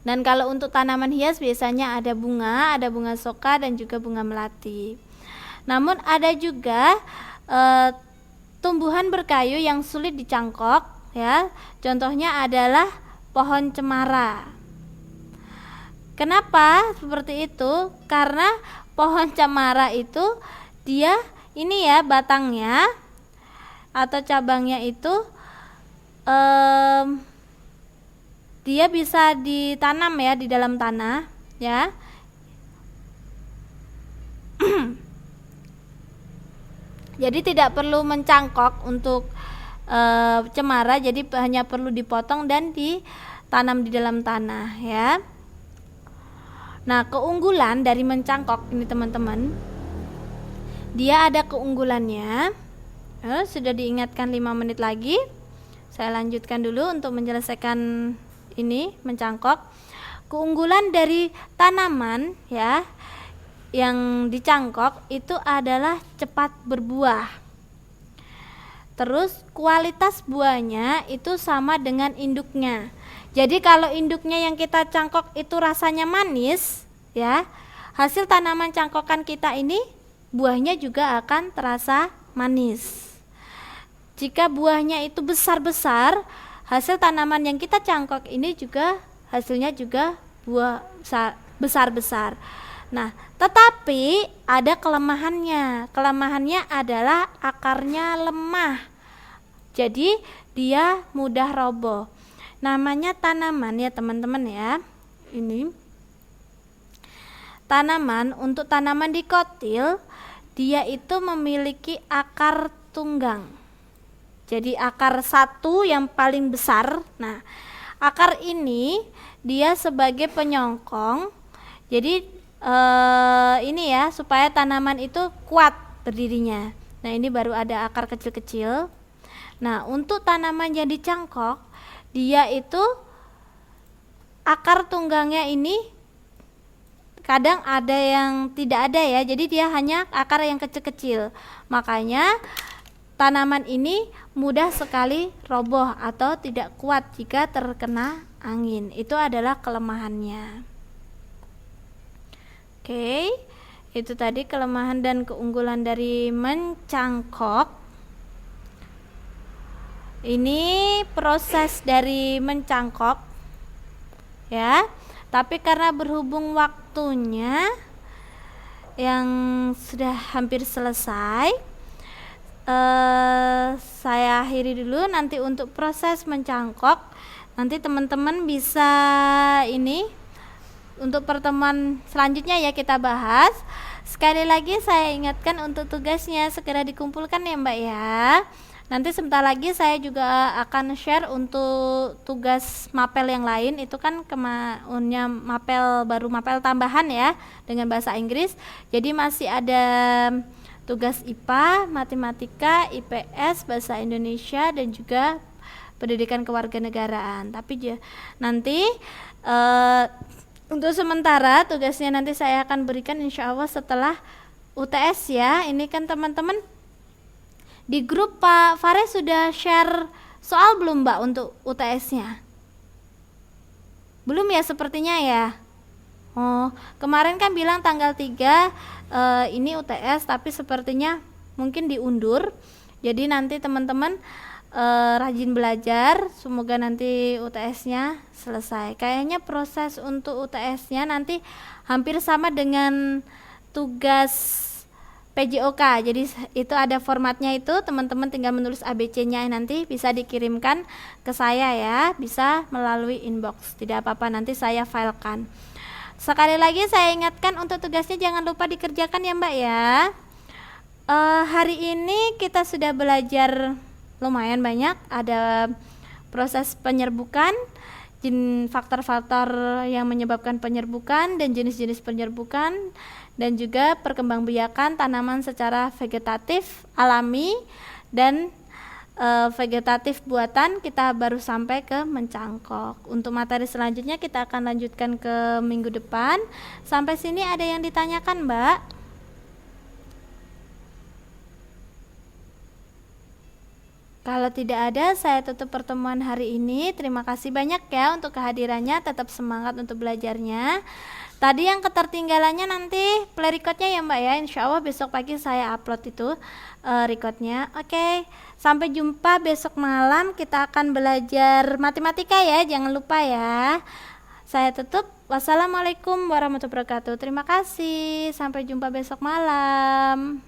Dan kalau untuk tanaman hias biasanya ada bunga soka dan juga bunga melati. Namun ada juga tumbuhan berkayu yang sulit dicangkok, ya. Contohnya adalah pohon cemara. Kenapa seperti itu? Karena pohon cemara itu dia ini ya, batangnya atau cabangnya itu dia bisa ditanam ya di dalam tanah, ya. Jadi tidak perlu mencangkok untuk cemara, jadi hanya perlu dipotong dan ditanam di dalam tanah, ya. Nah, keunggulan dari mencangkok ini teman-teman, dia ada keunggulannya. Sudah diingatkan 5 menit lagi. Saya lanjutkan dulu untuk menyelesaikan ini mencangkok. Keunggulan dari tanaman ya yang dicangkok itu adalah cepat berbuah. Terus kualitas buahnya itu sama dengan induknya. Jadi kalau induknya yang kita cangkok itu rasanya manis, ya, hasil tanaman cangkokan kita ini buahnya juga akan terasa manis. Jika buahnya itu besar-besar, hasil tanaman yang kita cangkok ini juga hasilnya juga buah besar-besar. Nah, tetapi ada kelemahannya. Kelemahannya adalah akarnya lemah. Jadi dia mudah roboh. Namanya tanaman ya teman-teman ya. Ini tanaman, untuk tanaman dikotil dia itu memiliki akar tunggang. Jadi akar satu yang paling besar. Nah, akar ini dia sebagai penyongkong. Jadi ini ya, supaya tanaman itu kuat berdirinya. Nah, ini baru ada akar kecil-kecil. Nah, untuk tanaman yang dicangkok, dia itu akar tunggangnya ini kadang ada yang tidak ada ya. Jadi dia hanya akar yang kecil-kecil. Makanya tanaman ini mudah sekali roboh atau tidak kuat jika terkena angin. Itu adalah kelemahannya. Oke, itu tadi kelemahan dan keunggulan dari mencangkok. Ini proses dari mencangkok ya. Tapi karena berhubung waktunya yang sudah hampir selesai, saya akhiri dulu. Nanti untuk proses mencangkok nanti teman-teman bisa ini untuk pertemuan selanjutnya ya kita bahas. Sekali lagi saya ingatkan untuk tugasnya segera dikumpulkan ya Mbak ya. Nanti sebentar lagi saya juga akan share untuk tugas mapel yang lain. Itu kan kemaunnya mapel baru, mapel tambahan ya dengan bahasa Inggris. Jadi masih ada tugas IPA, matematika, IPS, bahasa Indonesia dan juga pendidikan kewarganegaraan. Tapi nanti untuk sementara tugasnya nanti saya akan berikan insya Allah setelah UTS ya. Ini kan teman-teman di grup Pak Fares sudah share soal belum Mbak untuk UTS-nya? Belum ya sepertinya ya. Oh, kemarin kan bilang tanggal 3 ini UTS, tapi sepertinya mungkin diundur. Jadi nanti teman-teman rajin belajar, semoga nanti UTS-nya selesai. Kayaknya proses untuk UTS-nya nanti hampir sama dengan tugas PJOK. Jadi itu ada formatnya, itu teman-teman tinggal menulis ABC-nya, nanti bisa dikirimkan ke saya ya, bisa melalui inbox. Tidak apa-apa, nanti saya filekan. Sekali lagi saya ingatkan untuk tugasnya jangan lupa dikerjakan ya Mbak ya. Hari ini kita sudah belajar lumayan banyak, ada proses penyerbukan, faktor-faktor yang menyebabkan penyerbukan dan jenis-jenis penyerbukan, dan juga perkembangbiakan tanaman secara vegetatif alami dan vegetatif buatan. Kita baru sampai ke mencangkok. Untuk materi selanjutnya kita akan lanjutkan ke minggu depan. Sampai sini ada yang ditanyakan, Mbak? Kalau tidak ada, saya tutup pertemuan hari ini. Terima kasih banyak ya untuk kehadirannya. Tetap semangat untuk belajarnya. Tadi yang ketertinggalannya nanti play recordnya ya Mbak ya. Insya Allah besok pagi saya upload itu recordnya. Oke, sampai jumpa besok malam. Kita akan belajar matematika ya. Jangan lupa ya. Saya tutup. Wassalamualaikum warahmatullahi wabarakatuh. Terima kasih. Sampai jumpa besok malam.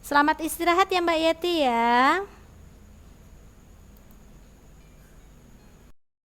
Selamat istirahat ya Mbak Yeti ya.